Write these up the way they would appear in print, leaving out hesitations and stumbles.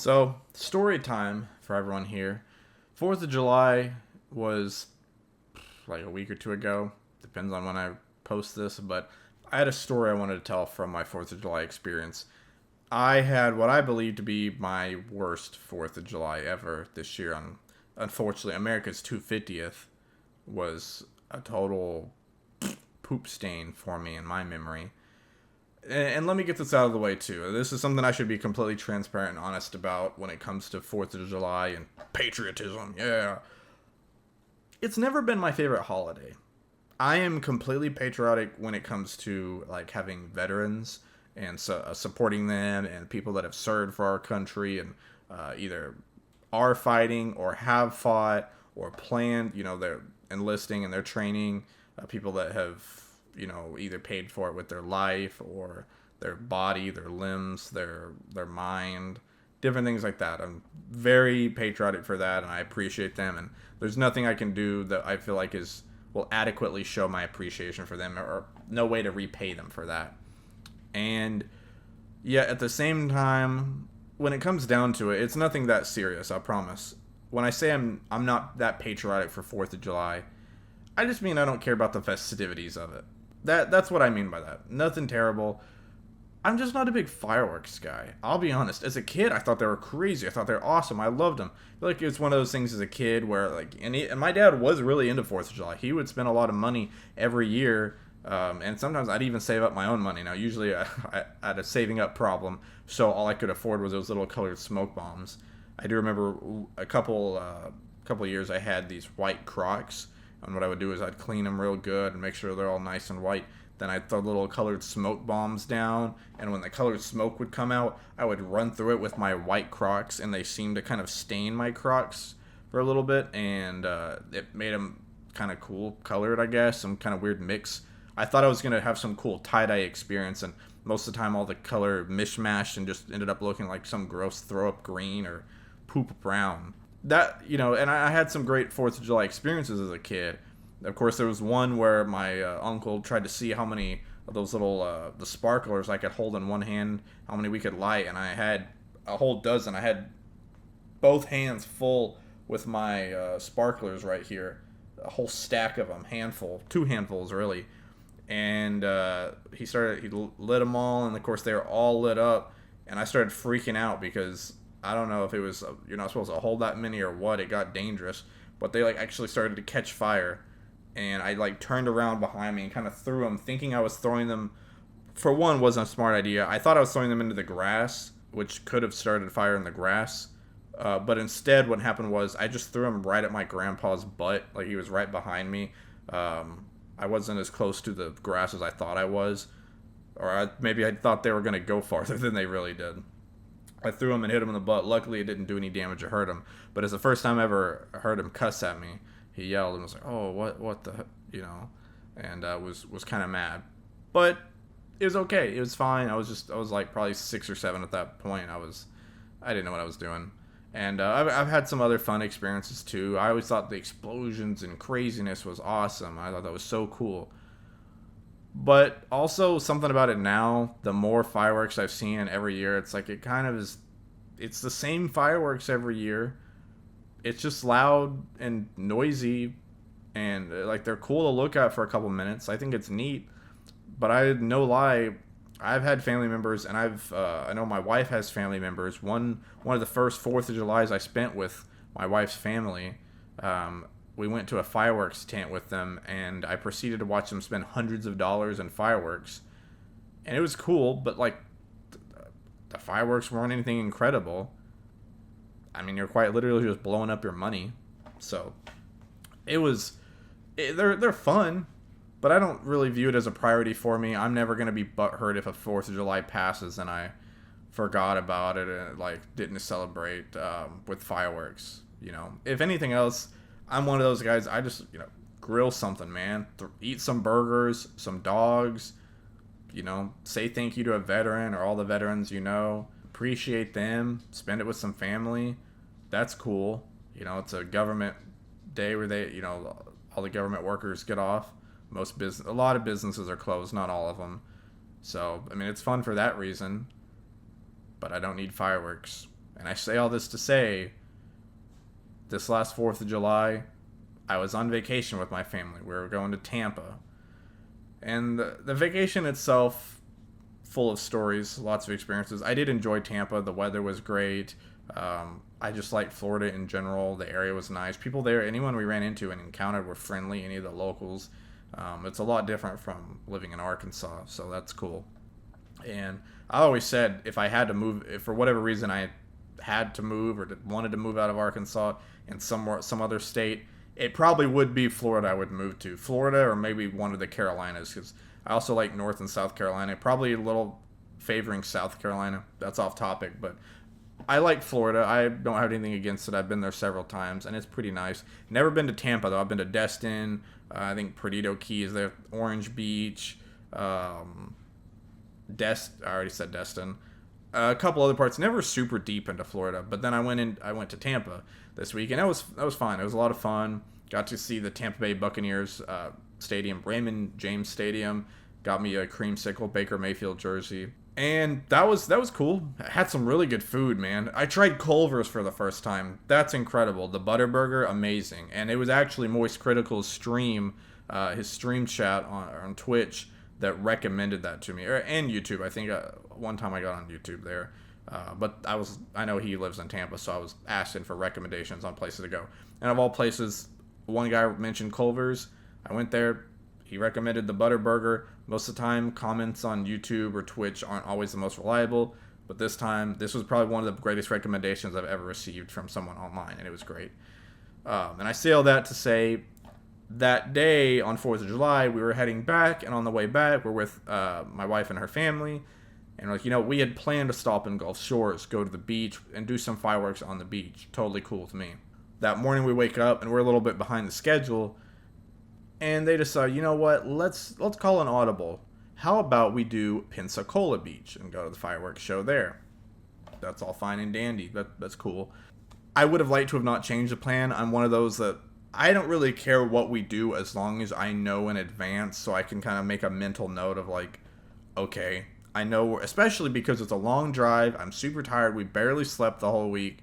So, story time for everyone here. 4th of July was like a week or two ago. Depends on when I post this, but I had a story I wanted to tell from my 4th of July experience. I had what I believe to be my worst 4th of July ever this year. Unfortunately, America's 250th was a total poop stain for me in my memory. And let me get this out of the way too. This is something I should be completely transparent and honest about when it comes to 4th of July and patriotism. Yeah. It's never been my favorite holiday. I am completely patriotic when it comes to like having veterans and supporting them and people that have served for our country and either are fighting or have fought or planned, their enlisting and their training, people that have, either paid for it with their life or their body, their limbs, their mind, different things like that. I'm very patriotic for that, and I appreciate them. And there's nothing I can do that I feel like will adequately show my appreciation for them, or no way to repay them for that. And yet, at the same time, when it comes down to it, it's nothing that serious. I promise. When I say I'm not that patriotic for 4th of July, I just mean I don't care about the festivities of it. That's what I mean by that. Nothing terrible. I'm just not a big fireworks guy. I'll be honest. As a kid, I thought they were crazy. I thought they were awesome. I loved them. I feel like it's one of those things as a kid where and my dad was really into 4th of July. He would spend a lot of money every year, and sometimes I'd even save up my own money. Now, usually I had a saving up problem, so all I could afford was those little colored smoke bombs. I do remember a couple years I had these white Crocs. And what I would do is I'd clean them real good and make sure they're all nice and white. Then I'd throw little colored smoke bombs down. And when the colored smoke would come out, I would run through it with my white Crocs. And they seemed to kind of stain my Crocs for a little bit. And it made them kind of cool colored, I guess. Some kind of weird mix. I thought I was going to have some cool tie-dye experience. And most of the time all the color mishmashed and just ended up looking like some gross throw-up green or poop brown. And I had some great 4th of July experiences as a kid. Of course, there was one where my uncle tried to see how many of those little the sparklers I could hold in one hand, how many we could light, and I had a whole dozen. I had both hands full with my sparklers right here, a whole stack of them, two handfuls really. And he lit them all, and of course they were all lit up, and I started freaking out because I don't know if it was you're not supposed to hold that many or what. It got dangerous, but they actually started to catch fire, and I turned around behind me and kind of threw them, thinking I was throwing them. For one, wasn't a smart idea. I thought I was throwing them into the grass, which could have started a fire in the grass. But instead, what happened was I just threw them right at my grandpa's butt, like he was right behind me. I wasn't as close to the grass as I thought I was, or maybe I thought they were going to go farther than they really did. I threw him and hit him in the butt. Luckily, it didn't do any damage or hurt him. But it's the first time I ever heard him cuss at me. He yelled and was like, "Oh, what the," and was kind of mad. But it was okay. It was fine. I was like probably 6 or 7 at that point. I didn't know what I was doing. And I've had some other fun experiences too. I always thought the explosions and craziness was awesome. I thought that was so cool. But also something about it now, the more fireworks I've seen every year, it's like it kind of is, it's the same fireworks every year. It's just loud and noisy, and like they're cool to look at for a couple minutes. I think it's neat, but no lie, I've had family members, and I know my wife has family members. One of the first 4th of Julys I spent with my wife's family, we went to a fireworks tent with them, and I proceeded to watch them spend hundreds of dollars in fireworks. And it was cool, but the fireworks weren't anything incredible. I mean, you're quite literally just blowing up your money. So they're fun, but I don't really view it as a priority for me. I'm never going to be butthurt if a 4th of July passes and I forgot about it and didn't celebrate with fireworks. If anything else, I'm one of those guys. I just grill something, man. Eat some burgers, some dogs. Say thank you to a veteran or all the veterans. Appreciate them. Spend it with some family. That's cool. It's a government day where they, all the government workers get off. A lot of businesses are closed, not all of them. So I mean, it's fun for that reason. But I don't need fireworks And I say all this to say, this last 4th of July, I was on vacation with my family. We were going to Tampa. And the vacation itself, full of stories, lots of experiences. I did enjoy Tampa. The weather was great. I just liked Florida in general. The area was nice. People there, anyone we ran into and encountered were friendly, any of the locals. It's a lot different from living in Arkansas, so that's cool. And I always said if I had to move, if for whatever reason I had to move or wanted to move out of Arkansas and some other state, it probably would be Florida I would move to. Florida or maybe one of the Carolinas, because I also like North and South Carolina. Probably a little favoring South Carolina. That's off topic, but I like Florida. I don't have anything against it. I've been there several times, and it's pretty nice. Never been to Tampa, though. I've been to Destin. I think Perdido Key is there. Orange Beach. I already said Destin. A couple other parts. Never super deep into Florida, but then I went to Tampa this week, and that was fun. It was a lot of fun. Got to see the Tampa Bay Buccaneers stadium, Raymond James Stadium. Got me a creamsicle Baker Mayfield jersey. And that was cool. I had some really good food, man. I tried Culver's for the first time. That's incredible. The Butterburger, amazing. And it was actually Moist Critical's stream, his stream chat on Twitch that recommended that to me, and YouTube. I think one time I got on YouTube there. But I know he lives in Tampa, so I was asking for recommendations on places to go. And of all places, one guy mentioned Culver's. I went there. He recommended the Butterburger. Most of the time, comments on YouTube or Twitch aren't always the most reliable, but this time, this was probably one of the greatest recommendations I've ever received from someone online, and it was great. And I say all that to say, that day on 4th of July, we were heading back, and on the way back, we're with my wife and her family, and we had planned to stop in Gulf Shores, go to the beach, and do some fireworks on the beach. Totally cool to me. That morning, we wake up, and we're a little bit behind the schedule, and they decide, you know what, let's call an audible. How about we do Pensacola Beach and go to the fireworks show there? That's all fine and dandy. That's cool. I would have liked to have not changed the plan. I'm one of those that I don't really care what we do as long as I know in advance, so I can kind of make a mental note of like, okay, I know, especially because it's a long drive. I'm super tired. We barely slept the whole week.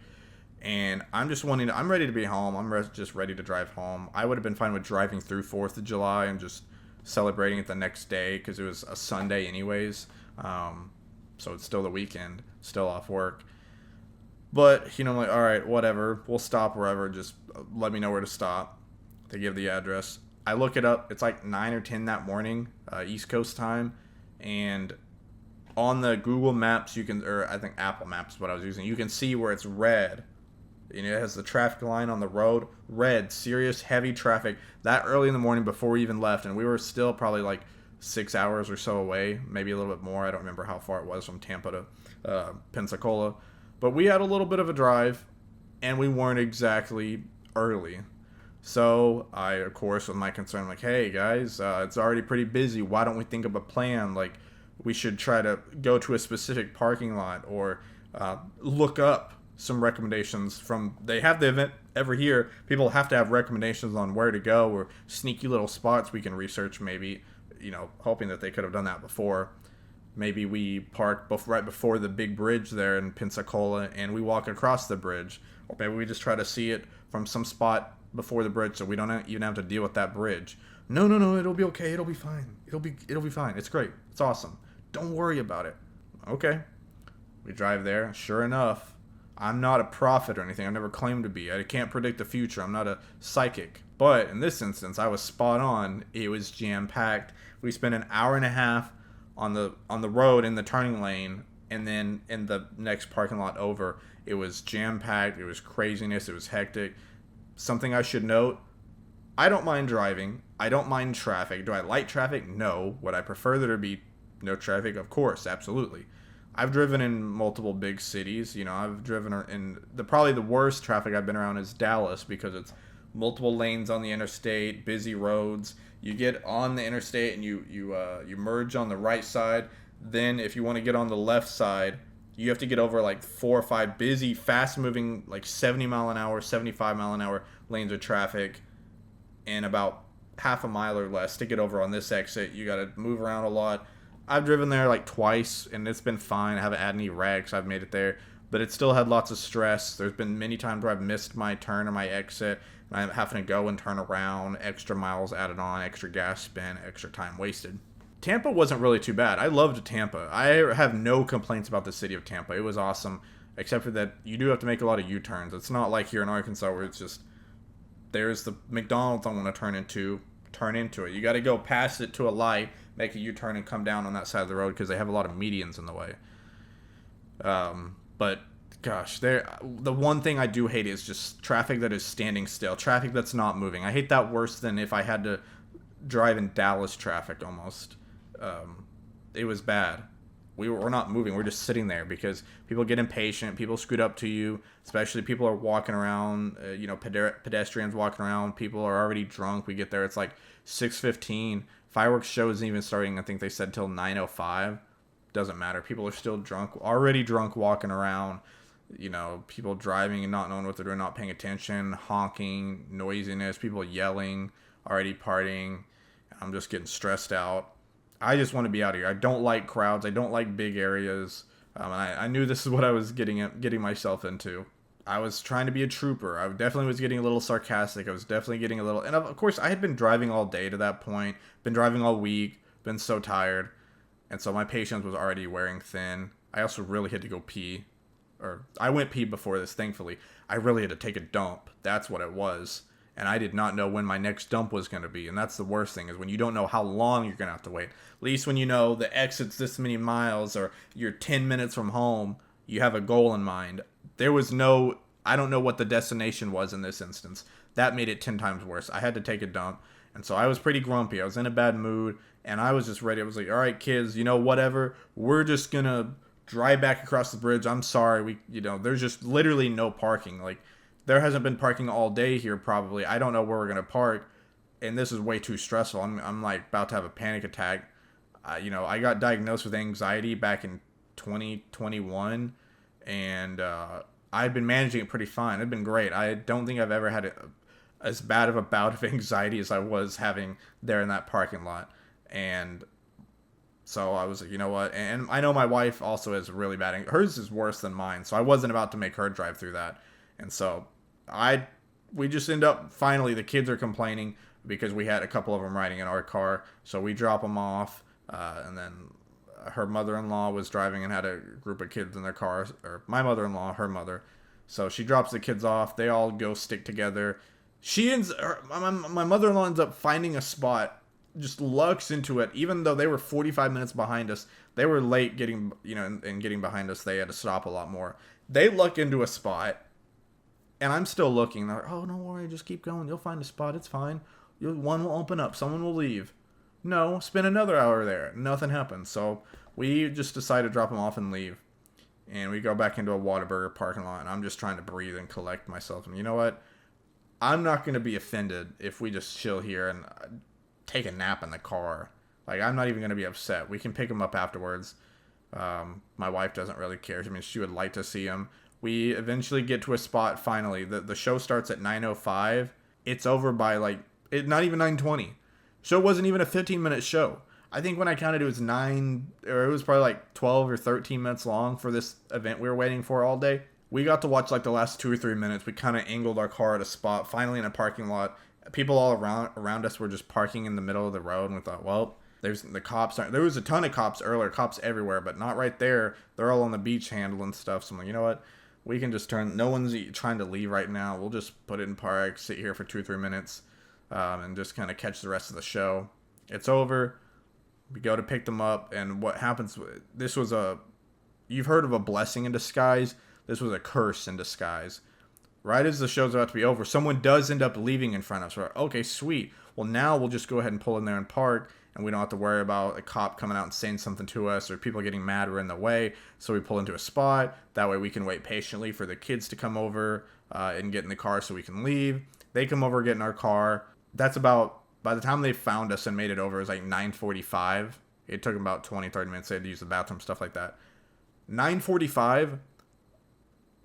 And I'm ready to be home. I'm just ready to drive home. I would have been fine with driving through 4th of July and just celebrating it the next day because it was a Sunday anyways. So it's still the weekend, still off work. But, I'm like, all right, whatever. We'll stop wherever. Just let me know where to stop. They give the address. I look it up. It's like 9 or 10 that morning, East Coast time. And on the Google Maps, or I think Apple Maps is what I was using, you can see where it's red. It has the traffic line on the road, red, serious, heavy traffic, that early in the morning before we even left, and we were still probably like 6 hours or so away, maybe a little bit more. I don't remember how far it was from Tampa to Pensacola, but we had a little bit of a drive, and we weren't exactly early. So I, of course, with my concern, like, hey guys, it's already pretty busy. Why don't we think of a plan? Like, we should try to go to a specific parking lot or look up some recommendations they have the event every year. People have to have recommendations on where to go or sneaky little spots we can research, maybe, hoping that they could have done that before. Maybe we park right before the big bridge there in Pensacola and we walk across the bridge. Or maybe we just try to see it from some spot before the bridge so we don't even have to deal with that bridge. No, it'll be okay. It'll be fine. It'll be fine. It's great. It's awesome. Don't worry about it. Okay. We drive there. Sure enough, I'm not a prophet or anything. I've never claimed to be. I can't predict the future. I'm not a psychic. But in this instance, I was spot on. It was jam-packed. We spent an hour and a half on the road in the turning lane, and then in the next parking lot over, it was jam-packed. It was craziness. It was hectic. Something I should note, I don't mind driving. I don't mind traffic. Do I like traffic? No. Would I prefer there to be no traffic? Of course, absolutely. I've driven in multiple big cities. I've driven in probably the worst traffic I've been around is Dallas because it's multiple lanes on the interstate, busy roads. You get on the interstate and you merge on the right side. Then if you want to get on the left side, you have to get over like 4 or 5 busy, fast-moving, like 70 mile an hour, 75 mile an hour lanes of traffic in about half a mile or less to get over on this exit. You got to move around a lot. I've driven there like twice, and it's been fine. I haven't had any wrecks. I've made it there. but it still had lots of stress. There's been many times where I've missed my turn or my exit, and I'm having to go and turn around, extra miles added on, extra gas spent, extra time wasted. Tampa wasn't really too bad. I loved Tampa. I have no complaints about the city of Tampa. It was awesome, except for that you do have to make a lot of U-turns. It's not like here in Arkansas where it's just, there's the McDonald's I want to turn into it. You got to go past it to a light, make a U-turn, and come down on that side of the road because they have a lot of medians in the way. But gosh, the one thing I do hate is just traffic that is standing still, traffic that's not moving. I hate that worse than if I had to drive in Dallas traffic almost. It was bad. We're not moving. We're just sitting there because people get impatient. People scoot up to you, especially people are walking around, pedestrians walking around. People are already drunk. We get there. It's like 6:15. Fireworks show isn't even starting. I think they said till 9:05. Doesn't matter. People are still drunk, already drunk, walking around. People driving and not knowing what they're doing, not paying attention, honking, noisiness, people yelling, already partying. I'm just getting stressed out. I just want to be out of here. I don't like crowds. I don't like big areas. And I knew this is what I was getting myself into. I was trying to be a trooper. I definitely was getting a little sarcastic. I was definitely getting a little... And of course, I had been driving all day to that point. Been driving all week. Been so tired. And so my patience was already wearing thin. I also really had to go pee. Or I went pee before this, thankfully. I really had to take a dump. That's what it was. And I did not know when my next dump was going to be. And that's the worst thing, is when you don't know how long you're going to have to wait. At least when you know the exit's this many miles or you're 10 minutes from home, you have a goal in mind. There was no... I don't know what the destination was in this instance. That made it 10 times worse. I had to take a dump. And so I was pretty grumpy. I was in a bad mood. And I was just ready. I was like, all right, kids, whatever. We're just going to drive back across the bridge. I'm sorry. There's just literally no parking. Like, there hasn't been parking all day here probably. I don't know where we're going to park. And this is way too stressful. I'm like about to have a panic attack. I got diagnosed with anxiety back in 2021. And I've been managing it pretty fine. It's been great. I don't think I've ever had as bad of a bout of anxiety as I was having there in that parking lot. And so I was like, you know what? And I know my wife also has really bad. Hers is worse than mine. So I wasn't about to make her drive through that. And so we just end up, finally, the kids are complaining because we had a couple of them riding in our car. So we drop them off. And then her mother-in-law was driving and had a group of kids in their car. Or my mother-in-law, her mother. So she drops the kids off. They all go stick together. My mother-in-law ends up finding a spot, just lucks into it, even though they were 45 minutes behind us. They were late getting behind us. They had to stop a lot more. They luck into a spot, and I'm still looking. They're like, oh, don't worry, just keep going. You'll find a spot. It's fine. One will open up. Someone will leave. No, spend another hour there. Nothing happens. So we just decide to drop them off and leave. And we go back into a Whataburger parking lot, and I'm just trying to breathe and collect myself. And you know what? I'm not going to be offended if we just chill here and take a nap in the car. Like, I'm not even going to be upset. We can pick him up afterwards. My wife doesn't really care. I mean, she would like to see him. We eventually get to a spot finally. The show starts at 9:05. It's over by not even 9:20. Show wasn't even a 15-minute show. I think when I counted, it was it was probably like 12 or 13 minutes long for this event we were waiting for all day. We got to watch like the last 2 or 3 minutes. We kind of angled our car at a spot, finally in a parking lot. People all around us were just parking in the middle of the road, and we thought, well, there's the cops. There was a ton of cops earlier, cops everywhere, but not right there. They're all on the beach handling stuff. So I'm like, you know what? We can just turn. No one's trying to leave right now. We'll just put it in park, sit here for 2 or 3 minutes, and just kind of catch the rest of the show. It's over. We go to pick them up, and what happens? You've heard of a blessing in disguise. This was a curse in disguise. Right as the show's about to be over, someone does end up leaving in front of us. We're like, okay, sweet. Well, now we'll just go ahead and pull in there and park, and we don't have to worry about a cop coming out and saying something to us or people getting mad or in the way. So we pull into a spot. That way we can wait patiently for the kids to come over and get in the car so we can leave. They come over, get in our car. That's about, by the time they found us and made it over, it was like 9:45. It took them about 20, 30 minutes. They had to use the bathroom, stuff like that. 9:45.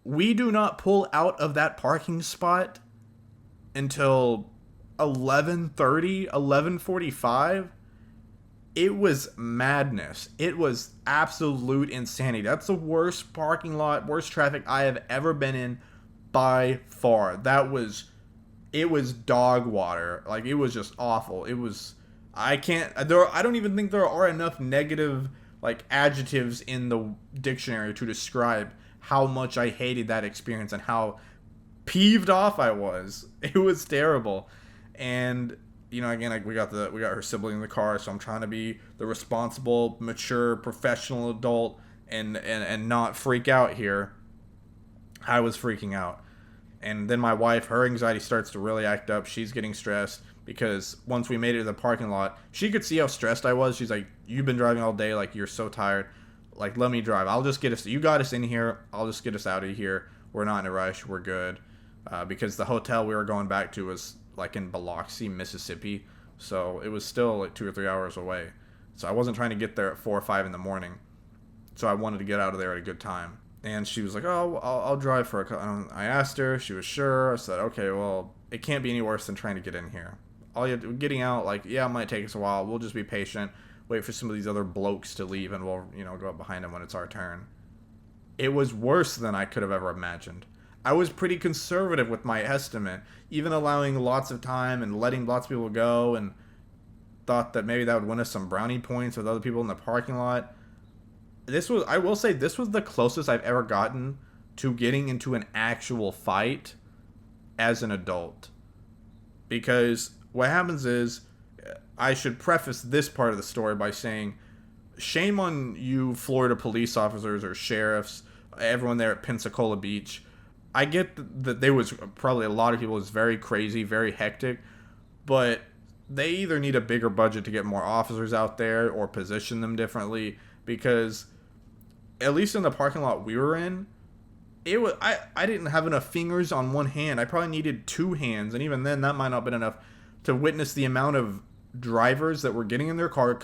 We do not pull out of that parking spot until 11:30, 11:45. It was madness. It was absolute insanity. That's the worst parking lot, worst traffic I have ever been in by far. It was dog water. Like, it was just awful. It was, I don't even think there are enough negative, like, adjectives in the dictionary to describe how much I hated that experience and how peeved off I was. It was terrible. And again, like, we got her sibling in the car, so I'm trying to be the responsible, mature, professional adult and not freak out here. I was freaking out. And then my wife, her anxiety starts to really act up. She's getting stressed because once we made it to the parking lot, she could see how stressed I was. She's like, "You've been driving all day, like, you're so tired. Like, let me drive. I'll just get us, you got us in here. I'll just get us out of here. We're not in a rush. We're good." Because the hotel we were going back to was like in Biloxi, Mississippi. So it was still like 2 or 3 hours away. So I wasn't trying to get there at 4 or 5 in the morning. So I wanted to get out of there at a good time. And she was like, "Oh, I'll drive for a couple." I asked her. She was sure. I said, "Okay, well, it can't be any worse than trying to get in here. Getting out, like, yeah, it might take us a while. We'll just be patient, wait for some of these other blokes to leave, and we'll, go up behind them when it's our turn." It was worse than I could have ever imagined. I was pretty conservative with my estimate, even allowing lots of time and letting lots of people go, and thought that maybe that would win us some brownie points with other people in the parking lot. I will say, this was the closest I've ever gotten to getting into an actual fight as an adult. Because what happens is, I should preface this part of the story by saying, shame on you Florida police officers or sheriffs, everyone there at Pensacola Beach. I get that there was probably a lot of people, it was very crazy, very hectic, but they either need a bigger budget to get more officers out there or position them differently, because at least in the parking lot we were in, I didn't have enough fingers on one hand. I probably needed two hands, and even then that might not have been enough to witness the amount of drivers that were getting in their car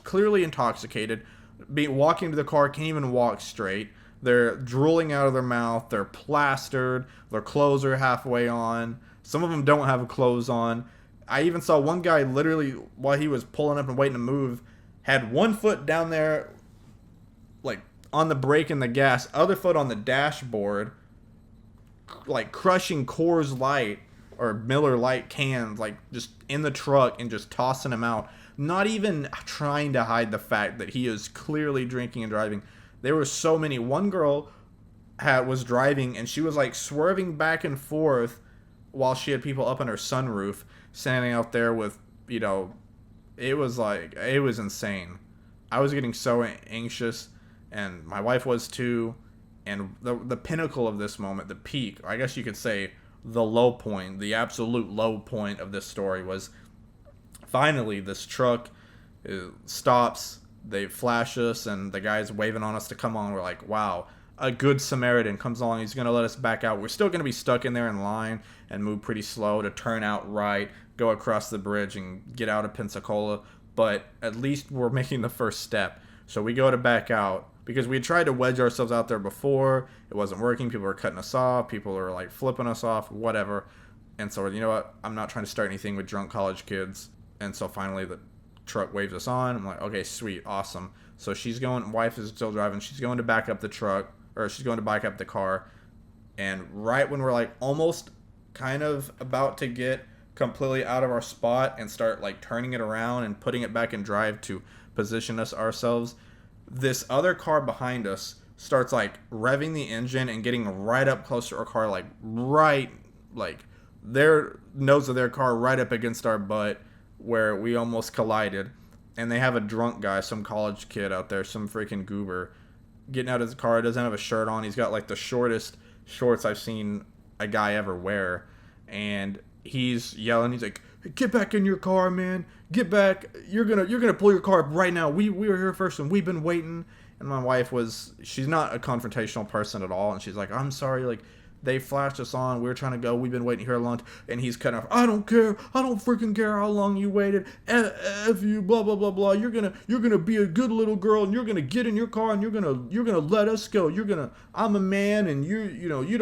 clearly intoxicated, walking to the car, can't even walk straight. They're drooling out of their mouth. They're plastered. Their clothes are halfway on. Some of them don't have clothes on. I even saw one guy literally, while he was pulling up and waiting to move, had one foot down there, like, on the brake and the gas, other foot on the dashboard, like, crushing Coors Light or Miller Lite cans, like, just in the truck and just tossing them out. Not even trying to hide the fact that he is clearly drinking and driving. There were so many. One girl was driving, and she was, like, swerving back and forth while she had people up on her sunroof, standing out there with, it was insane. I was getting so anxious, and my wife was too. And the pinnacle of this moment, the peak, I guess you could say the low point, the absolute low point of this story was finally this truck stops. They flash us, and the guy's waving on us to come on. We're like, wow, a good Samaritan comes along. He's going to let us back out. We're still going to be stuck in there in line and move pretty slow to turn out right, go across the bridge, and get out of Pensacola. But at least we're making the first step. So we go to back out because we had tried to wedge ourselves out there before. It wasn't working. People were cutting us off. People were, like, flipping us off, whatever. And so, you know what? I'm not trying to start anything with drunk college kids. And so finally the truck waves us on. I'm like, okay, sweet, awesome. So wife is still driving. She's going to back up the truck, or she's going to back up the car. And right when we're, like, almost kind of about to get completely out of our spot and start, like, turning it around and putting it back in drive to position ourselves, this other car behind us starts, like, revving the engine and getting right up close to our car, like, right, like, their nose of their car right up against our butt, where we almost collided. And they have a drunk guy, some college kid out there, some freaking goober, getting out of his car. Doesn't have a shirt on. He's got, like, the shortest shorts I've seen a guy ever wear. And he's yelling. He's like, "Get back in your car, man. Get back. You're gonna pull your car up right now. We were here first, and we've been waiting." And my wife she's not a confrontational person at all. And she's like, "I'm sorry, like, they flashed us on. We were trying to go. We've been waiting here a long time." And he's kind of, "I don't care. I don't freaking care how long you waited. F you, blah, blah, blah, blah. You're gonna be a good little girl, and you're gonna get in your car, and you're gonna let us go. I'm a man, and you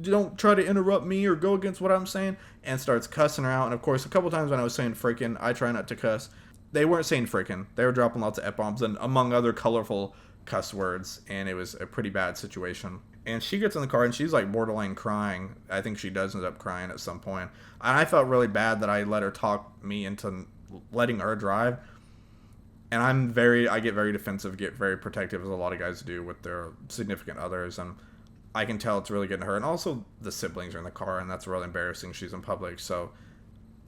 don't try to interrupt me or go against what I'm saying," and starts cussing her out. And of course, a couple times when I was saying freaking, I try not to cuss. they weren't saying freaking. They were dropping lots of F-bombs and among other colorful cuss words, and it was a pretty bad situation. And she gets in the car and she's like borderline crying. I think she does end up crying at some point. And I felt really bad that I let her talk me into letting her drive. And I get very defensive, get very protective, as a lot of guys do with their significant others. And I can tell it's really getting to her. And also the siblings are in the car, and that's really embarrassing. She's in public. So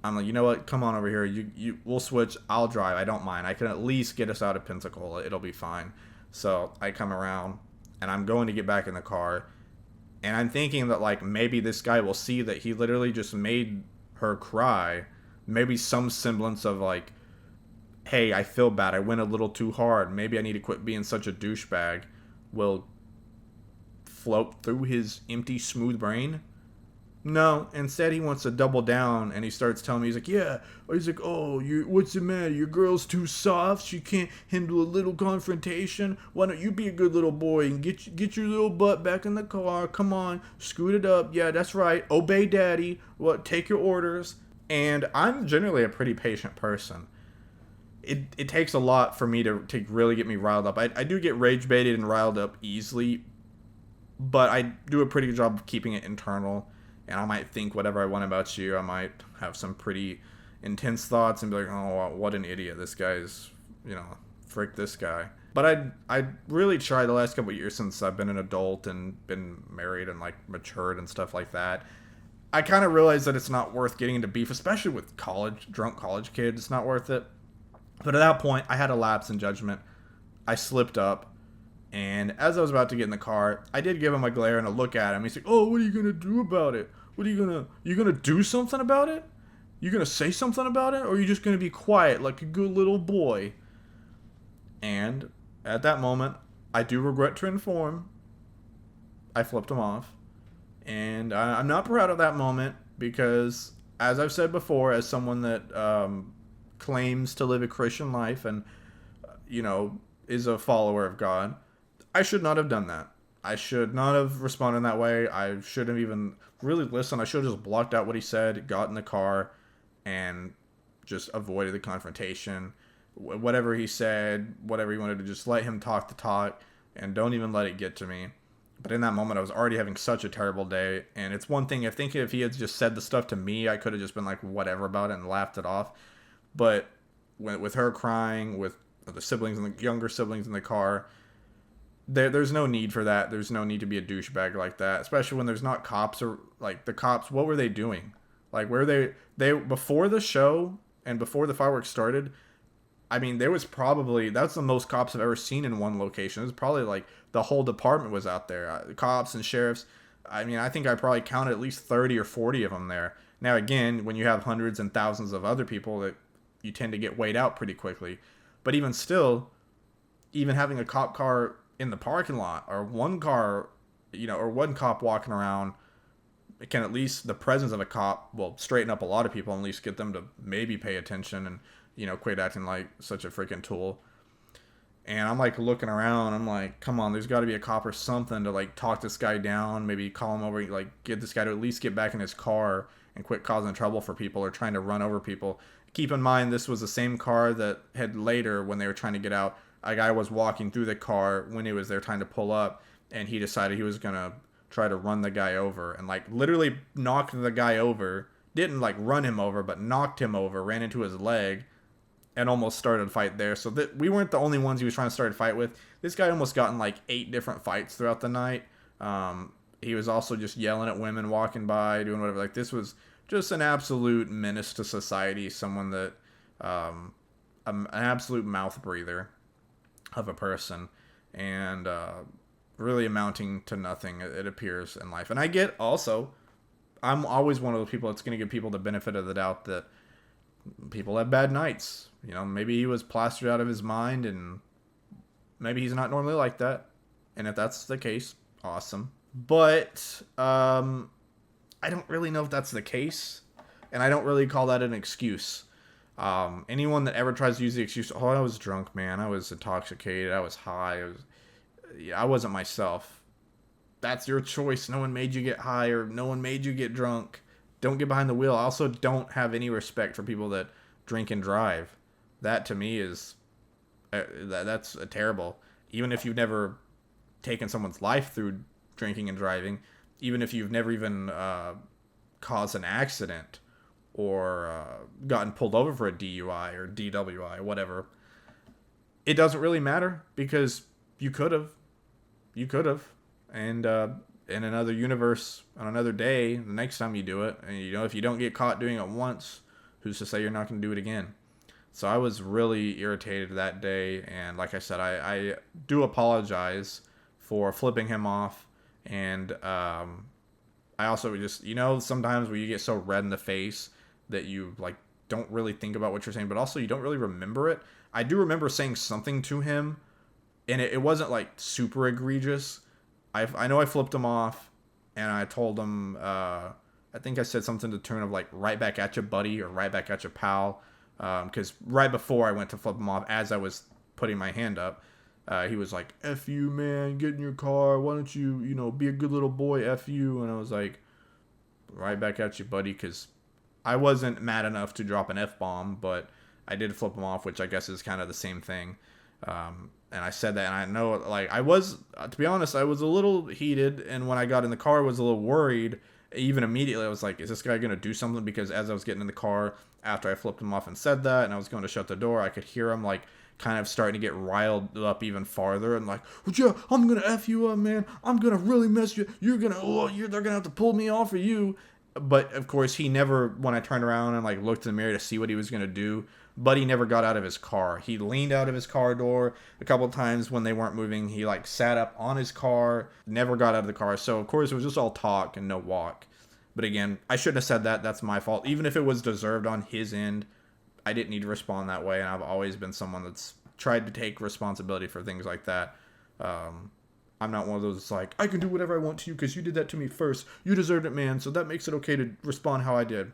I'm like, you know what? Come on over here. We'll switch. I'll drive. I don't mind. I can at least get us out of Pensacola. It'll be fine. So I come around, and I'm going to get back in the car. And I'm thinking that, like, maybe this guy will see that he literally just made her cry. Maybe some semblance of, like, hey, I feel bad. I went a little too hard. Maybe I need to quit being such a douchebag. Will float through his empty, smooth brain. No, instead he wants to double down, and he starts telling me, he's like, yeah, or he's like, oh, what's the matter? Your girl's too soft. She can't handle a little confrontation. Why don't you be a good little boy and get your little butt back in the car? Come on, scoot it up. Yeah, that's right. Obey daddy. Take your orders. And I'm generally a pretty patient person. It takes a lot for me to really get me riled up. I do get rage baited and riled up easily, but I do a pretty good job of keeping it internal. And I might think whatever I want about you. I might have some pretty intense thoughts and be like, oh, what an idiot. This guy's, frick this guy. But I really tried the last couple of years since I've been an adult and been married and, like, matured and stuff like that. I kind of realized that it's not worth getting into beef, especially with drunk college kids. It's not worth it. But at that point, I had a lapse in judgment. I slipped up. And as I was about to get in the car, I did give him a glare and a look at him. He's like, oh, what are you going to do about it? You going to do something about it? You going to say something about it? Or are you just going to be quiet like a good little boy? And at that moment, I do regret to inform, I flipped him off. And I'm not proud of that moment because, as I've said before, as someone that claims to live a Christian life and, is a follower of God, I should not have done that. I should not have responded that way. I shouldn't have even really listened. I should have just blocked out what he said, got in the car, and just avoided the confrontation. Whatever he said, whatever he wanted to, just let him talk the talk, and don't even let it get to me. But in that moment, I was already having such a terrible day, and it's one thing, if he had just said the stuff to me, I could have just been like, whatever about it, and laughed it off. But with her crying, with the siblings and the younger siblings in the car, there's no need for that. There's no need to be a douchebag like that, especially when there's not cops. Or, like, the cops, what were they doing? Like, where they before the show and before the fireworks started, I mean, that's the most cops I've ever seen in one location. It was probably like the whole department was out there, cops and sheriffs. I mean, I think I probably counted at least 30 or 40 of them there. Now, again, when you have hundreds and thousands of other people, that you tend to get weighed out pretty quickly. But even still, even having a cop car in the parking lot, or one car, or one cop walking around, it can, at least the presence of a cop will straighten up a lot of people and at least get them to maybe pay attention and, quit acting like such a freaking tool. And I'm, like, looking around, I'm like, come on, there's got to be a cop or something to, like, talk this guy down, maybe call him over, like, get this guy to at least get back in his car and quit causing trouble for people or trying to run over people. Keep in mind, this was the same car that had later, when they were trying to get out, a guy was walking through the car when he was there trying to pull up, and he decided he was going to try to run the guy over, and, like, literally knocked the guy over. Didn't, like, run him over, but knocked him over, ran into his leg, and almost started a fight there. So we weren't the only ones he was trying to start a fight with. This guy almost got in, like, 8 different fights throughout the night. He was also just yelling at women walking by, doing whatever. Like, this was just an absolute menace to society, someone that, an absolute mouth breather of a person, and really amounting to nothing, it appears, in life. And I get also, I'm always one of those people that's going to give people the benefit of the doubt that people have bad nights. Maybe he was plastered out of his mind, and maybe he's not normally like that. And if that's the case, awesome. But I don't really know if that's the case, and I don't really call that an excuse. Anyone that ever tries to use the excuse, oh, I was drunk, man, I was intoxicated, I was high, I wasn't myself. That's your choice. No one made you get high, or no one made you get drunk. Don't get behind the wheel. I also don't have any respect for people that drink and drive. That to me is that's a terrible. Even if you've never taken someone's life through drinking and driving, even if you've never even caused an accident or gotten pulled over for a DUI or DWI, whatever, it doesn't really matter because you could have. You could have. And in another universe, on another day, the next time you do it, and if you don't get caught doing it once, who's to say you're not going to do it again? So I was really irritated that day, and like I said, I do apologize for flipping him off, and I also just, sometimes when you get so red in the face that you like don't really think about what you're saying, but also you don't really remember it. I do remember saying something to him, and it wasn't like super egregious. I know I flipped him off, and I told him, I think I said something to the tune of like, right back at you, buddy, or right back at you, pal. Because right before I went to flip him off, as I was putting my hand up, he was like, F you, man, get in your car. Why don't you, be a good little boy, F you. And I was like, right back at you, buddy, because I wasn't mad enough to drop an F-bomb, but I did flip him off, which I guess is kind of the same thing. And I said that, and I know, like, I was, to be honest, I was a little heated, and when I got in the car, I was a little worried. Even immediately, I was like, is this guy going to do something? Because as I was getting in the car, after I flipped him off and said that, and I was going to shut the door, I could hear him, like, kind of starting to get riled up even farther, and like, well, yeah, I'm going to F you up, man. I'm going to really mess you. They're going to have to pull me off for you. But, of course, he never, when I turned around and, like, looked in the mirror to see what he was going to do, Buddy never got out of his car. He leaned out of his car door a couple of times when they weren't moving. He like sat up on his car, never got out of the car. So of course it was just all talk and no walk. But again, I shouldn't have said that. That's my fault. Even if it was deserved on his end, I didn't need to respond that way. And I've always been someone that's tried to take responsibility for things like that. I'm not one of those like, I can do whatever I want to you because you did that to me first. You deserved it, man. So that makes it okay to respond how I did.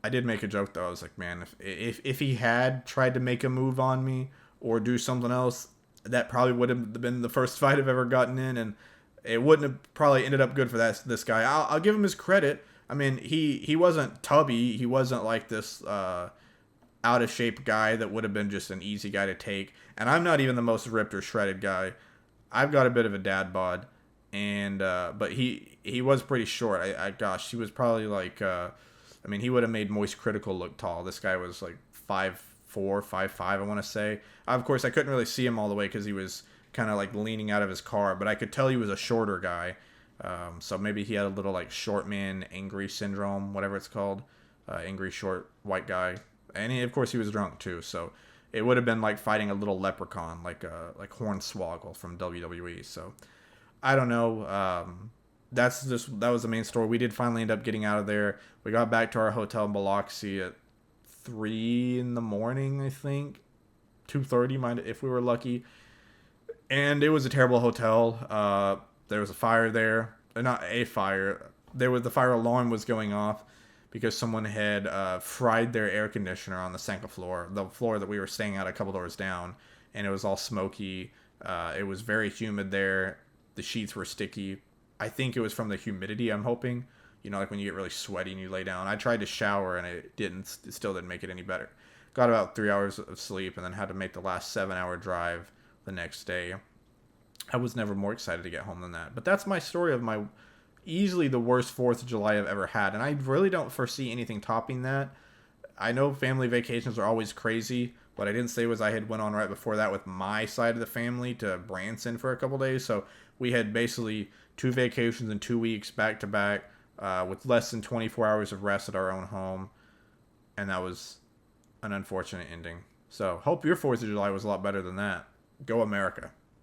I did make a joke though. I was like, man, if he had tried to make a move on me or do something else, that probably would have been the first fight I've ever gotten in, and it wouldn't have probably ended up good for this guy. I'll give him his credit. I mean, he wasn't tubby. He wasn't like this out of shape guy that would have been just an easy guy to take. And I'm not even the most ripped or shredded guy. I've got a bit of a dad bod, and but he was pretty short. Gosh, he was probably like. He would have made Moist Critical look tall. This guy was like 5'4", 5'5", I want to say. Of course, I couldn't really see him all the way because he was kind of like leaning out of his car, but I could tell he was a shorter guy. So maybe he had a little like short man angry syndrome, whatever it's called. Angry short white guy. And of course he was drunk too, so it would have been like fighting a little leprechaun, like Hornswoggle from WWE. So I don't know. That was the main story. We did finally end up getting out of there. We got back to our hotel in Biloxi at 3 a.m, I think. 2:30 if we were lucky. And it was a terrible hotel. There was a fire there. Not a fire. The fire alarm was going off because someone had fried their air conditioner on the second floor, the floor that we were staying at a couple doors down, and it was all smoky. It was very humid there. The sheets were sticky. I think it was from the humidity, I'm hoping. Like when you get really sweaty and you lay down. I tried to shower and it still didn't make it any better. Got about 3 hours of sleep and then had to make the last 7-hour drive the next day. I was never more excited to get home than that. But that's my story of my easily the worst 4th of July I've ever had. And I really don't foresee anything topping that. I know family vacations are always crazy. What I didn't say was I had went on right before that with my side of the family to Branson for a couple days. So we had basically 2 vacations in 2 weeks back to back with less than 24 hours of rest at our own home. And that was an unfortunate ending. So hope your 4th of July was a lot better than that. Go America.